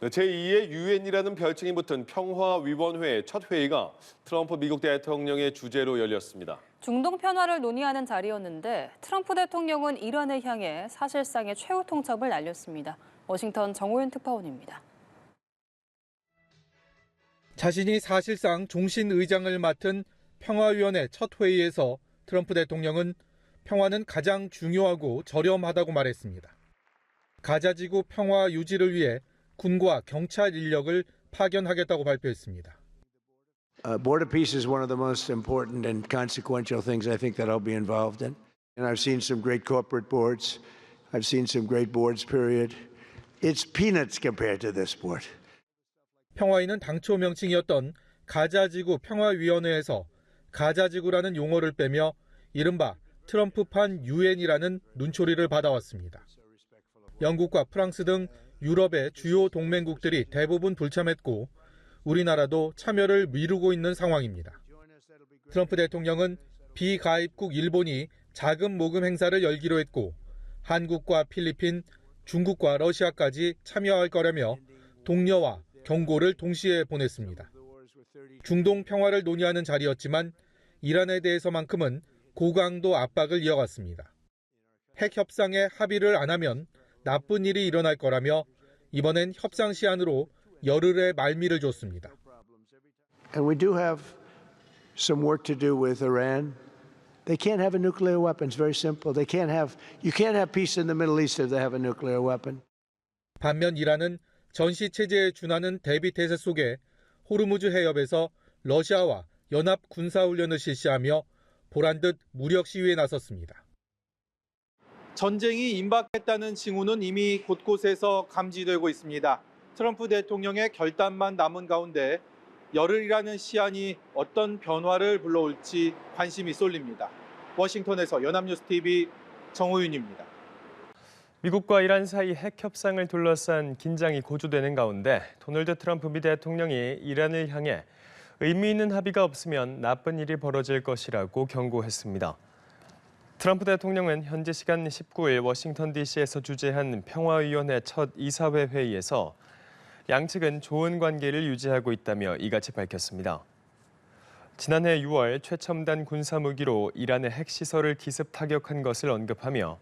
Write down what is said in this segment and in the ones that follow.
제2의 유엔이라는 별칭이 붙은 평화위원회의 첫 회의가 트럼프 미국 대통령의 주재로 열렸습니다. 중동 편화를 논의하는 자리였는데 트럼프 대통령은 이란을 향해 사실상의 최후 통첩을 날렸습니다. 워싱턴 정호윤 특파원입니다. 자신이 사실상 종신 의장을 맡은 평화위원회 첫 회의에서 트럼프 대통령은 평화는 가장 중요하고 저렴하다고 말했습니다. 가자지구 평화 유지를 위해 군과 경찰 인력을 파견하겠다고 발표했습니다. Border peace is one of the most important and consequential things I think that I'll be involved in. And I've seen some great corporate boards. I've seen some great boards, period. It's peanuts compared to this board. 평화위는 당초 명칭이었던 가자지구 평화위원회에서 가자지구라는 용어를 빼며 이른바 트럼프판 유엔이라는 눈초리를 받아왔습니다. 영국과 프랑스 등 유럽의 주요 동맹국들이 대부분 불참했고 우리나라도 참여를 미루고 있는 상황입니다. 트럼프 대통령은 비가입국 일본이 자금 모금 행사를 열기로 했고 한국과 필리핀, 중국과 러시아까지 참여할 거라며 독려와 경고를 동시에 보냈습니다. 중동 평화를 논의하는 자리였지만 이란에 대해서만큼은 고강도 압박을 이어갔습니다. 핵 협상에 합의를 안 하면 나쁜 일이 일어날 거라며 이번엔 협상 시한으로 열흘의 말미를 줬습니다. And we do have some work to do with Iran. They can't have a nuclear weapon. It's very simple. You can't have peace in the Middle East if they have a nuclear weapon. 반면 이란은 전시 체제에 준하는 대비 태세 속에 호르무즈 해협에서 러시아와 연합 군사훈련을 실시하며 보란듯 무력 시위에 나섰습니다. 전쟁이 임박했다는 징후는 이미 곳곳에서 감지되고 있습니다. 트럼프 대통령의 결단만 남은 가운데 열흘이라는 시한이 어떤 변화를 불러올지 관심이 쏠립니다. 워싱턴에서 연합뉴스TV 정호윤입니다. 미국과 이란 사이 핵 협상을 둘러싼 긴장이 고조되는 가운데 도널드 트럼프 미 대통령이 이란을 향해 의미 있는 합의가 없으면 나쁜 일이 벌어질 것이라고 경고했습니다. 트럼프 대통령은 현지 시간 19일 워싱턴 DC에서 주재한 평화위원회 첫 이사회 회의에서 양측은 좋은 관계를 유지하고 있다며 이같이 밝혔습니다. 지난해 6월 최첨단 군사무기로 이란의 핵시설을 기습 타격한 것을 언급하며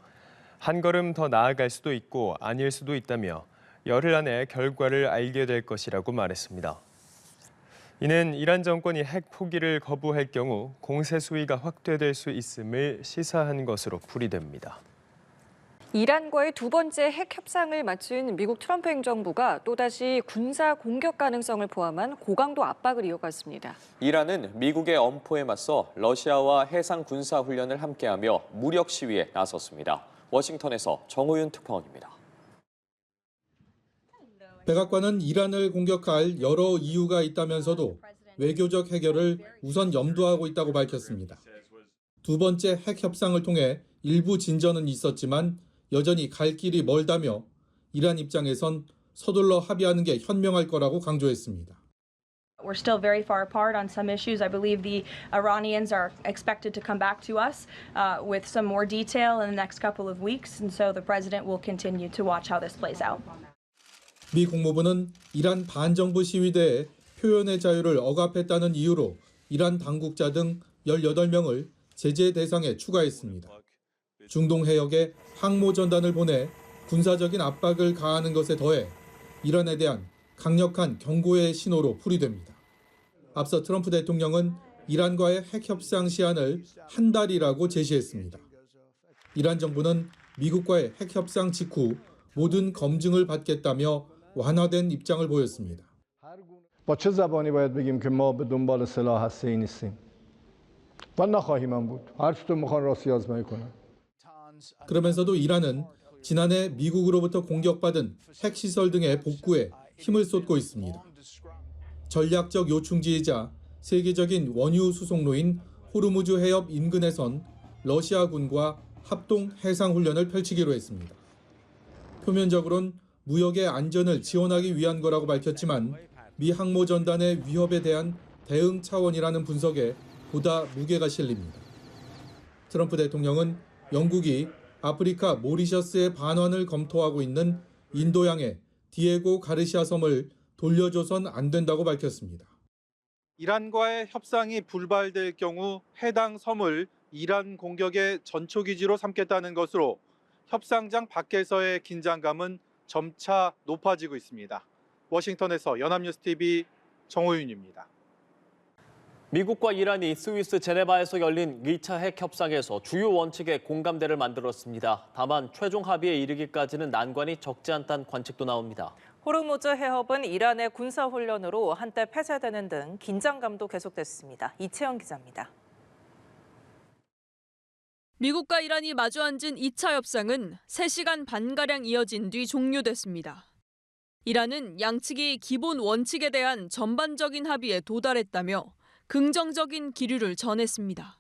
한 걸음 더 나아갈 수도 있고 아닐 수도 있다며 열흘 안에 결과를 알게 될 것이라고 말했습니다. 이는 이란 정권이 핵 포기를 거부할 경우 공세 수위가 확대될 수 있음을 시사한 것으로 풀이됩니다. 이란과의 두 번째 핵 협상을 마친 미국 트럼프 행정부가 또다시 군사 공격 가능성을 포함한 고강도 압박을 이어갔습니다. 이란은 미국의 엄포에 맞서 러시아와 해상 군사 훈련을 함께하며 무력 시위에 나섰습니다. 워싱턴에서 정호윤 특파원입니다. 백악관은 이란을 공격할 여러 이유가 있다면서도 외교적 해결을 우선 염두하고 있다고 밝혔습니다. 두 번째 핵 협상을 통해 일부 진전은 있었지만 여전히 갈 길이 멀다며 이란 입장에선 서둘러 합의하는 게 현명할 거라고 강조했습니다. We're still very far apart on some issues. I believe the Iranians are expected to come back to us with some more detail in the next couple of weeks, and so the president will continue to watch how this plays out. 미 국무부는 이란 반정부 시위대에 표현의 자유를 억압했다는 이유로 이란 당국자 등 18명을 제재 대상에 추가했습니다. 중동 해역에 항모전단을 보내 군사적인 압박을 가하는 것에 더해 이란에 대한 강력한 경고의 신호로 풀이됩니다. 앞서 트럼프 대통령은 이란과의 핵 협상 시한을 한 달이라고 제시했습니다. 이란 정부는 미국과의 핵 협상 직후 모든 검증을 받겠다며 완화된 입장을 보였습니다. با چه زبانی باید بگیم که ما به دنبال سلاح هسته‌ای نیستیم و نخواهیم هم بود هر چطور میخوان راستی آزمایی کنن. 그러면서도 이란은 지난해 미국으로부터 공격받은 핵시설 등의 복구에 힘을 쏟고 있습니다. 전략적 요충지이자 세계적인 원유 수송로인 호르무즈 해협 인근에선 러시아군과 합동 해상훈련을 펼치기로 했습니다. 표면적으로는 무역의 안전을 지원하기 위한 거라고 밝혔지만 미 항모전단의 위협에 대한 대응 차원이라는 분석에 보다 무게가 실립니다. 트럼프 대통령은 영국이 아프리카 모리셔스의 반환을 검토하고 있는 인도양의 디에고 가르시아 섬을 돌려줘선 안 된다고 밝혔습니다. 이란과의 협상이 불발될 경우 해당 섬을 이란 공격의 전초기지로 삼겠다는 것으로 협상장 밖에서의 긴장감은 점차 높아지고 있습니다. 워싱턴에서 연합뉴스TV 정호윤입니다. 미국과 이란이 스위스 제네바에서 열린 2차 핵 협상에서 주요 원칙에 공감대를 만들었습니다. 다만 최종 합의에 이르기까지는 난관이 적지 않다는 관측도 나옵니다. 호르무즈 해협은 이란의 군사훈련으로 한때 폐쇄되는 등 긴장감도 계속됐습니다. 이채영 기자입니다. 미국과 이란이 마주 앉은 2차 협상은 3시간 반가량 이어진 뒤 종료됐습니다. 이란은 양측이 기본 원칙에 대한 전반적인 합의에 도달했다며 긍정적인 기류를 전했습니다.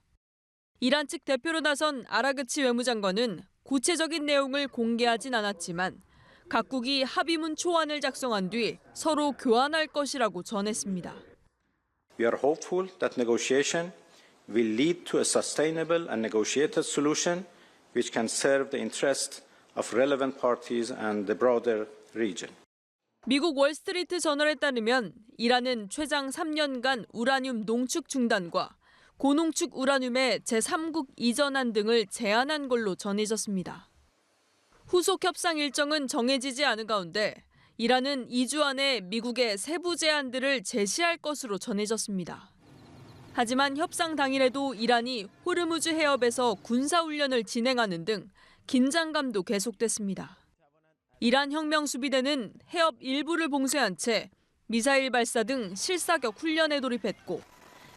이란 측 대표로 나선 아라그치 외무장관은 구체적인 내용을 공개하진 않았지만 각국이 합의문 초안을 작성한 뒤 서로 교환할 것이라고 전했습니다. We are hopeful that negotiation will lead to a sustainable and negotiated solution which can serve the interest of relevant parties and the broader region. 미국 월스트리트 저널에 따르면 이란은 최장 3년간 우라늄 농축 중단과 고농축 우라늄의 제3국 이전안 등을 제안한 걸로 전해졌습니다. 후속 협상 일정은 정해지지 않은 가운데 이란은 2주 안에 미국의 세부 제안들을 제시할 것으로 전해졌습니다. 하지만 협상 당일에도 이란이 호르무즈 해협에서 군사훈련을 진행하는 등 긴장감도 계속됐습니다. 이란 혁명수비대는 해협 일부를 봉쇄한 채 미사일 발사 등 실사격 훈련에 돌입했고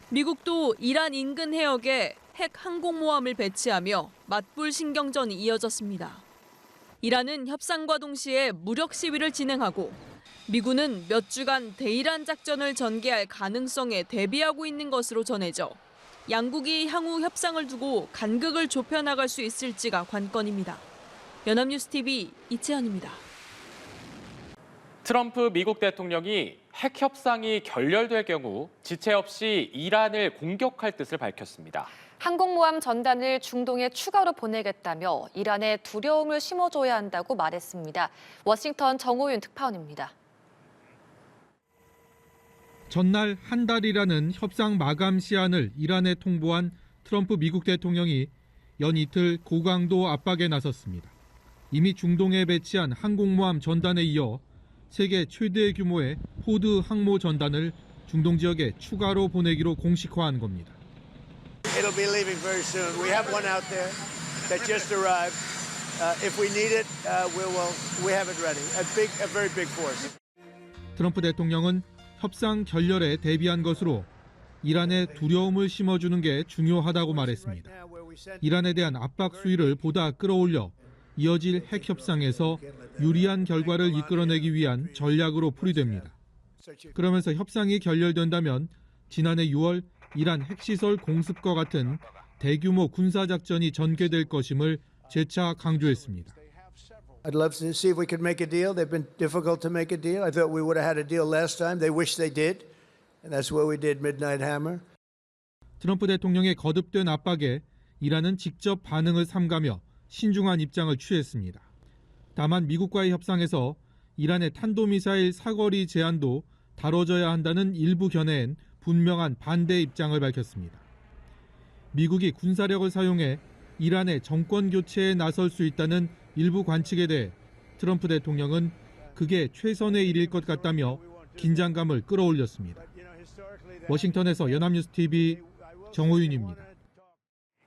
미국도 이란 인근 해역에 핵 항공모함을 배치하며 맞불 신경전이 이어졌습니다. 이란은 협상과 동시에 무력 시위를 진행하고 미군은 몇 주간 대이란 작전을 전개할 가능성에 대비하고 있는 것으로 전해져 양국이 향후 협상을 두고 간극을 좁혀나갈 수 있을지가 관건입니다. 연합뉴스TV 이채연입니다. 트럼프 미국 대통령이 핵 협상이 결렬될 경우 지체 없이 이란을 공격할 뜻을 밝혔습니다. 항공모함 전단을 중동에 추가로 보내겠다며 이란에 두려움을 심어줘야 한다고 말했습니다. 워싱턴 정호윤 특파원입니다. 전날 한 달이라는 협상 마감 시한을 이란에 통보한 트럼프 미국 대통령이 연 이틀 고강도 압박에 나섰습니다. 이미 중동에 배치한 항공모함 전단에 이어 세계 최대 규모의 포드 항모 전단을 중동 지역에 추가로 보내기로 공식화한 겁니다. It'll be leaving very soon. We have one out there that just arrived. If we need it, we have it ready. A very big force. 트럼프 대통령은 협상 결렬에 대비한 것으로 이란에 두려움을 심어주는 게 중요하다고 말했습니다. 이란에 대한 압박 수위를 보다 끌어올려 이어질 핵 협상에서 유리한 결과를 이끌어내기 위한 전략으로 풀이됩니다. 그러면서 협상이 결렬된다면 지난해 6월 이란 핵시설 공습과 같은 대규모 군사작전이 전개될 것임을 재차 강조했습니다. I'd love to see if we could make a deal. They've been difficult to make a deal. I thought we would have had a deal last time. They wish they did. And that's why we did Midnight Hammer. 트럼프 대통령의 거듭된 압박에 이란은 직접 반응을 삼가며 신중한 입장을 취했습니다. 다만 미국과의 협상에서 이란의 탄도미사일 사거리 제한도 다뤄져야 한다는 일부 견해엔 분명한 반대 입장을 밝혔습니다. 미국이 군사력을 사용해 이란의 정권 교체에 나설 수 있다는 일부 관측에 대해 트럼프 대통령은 그게 최선의 일일 것 같다며 긴장감을 끌어올렸습니다. 워싱턴에서 연합뉴스TV 정호윤입니다.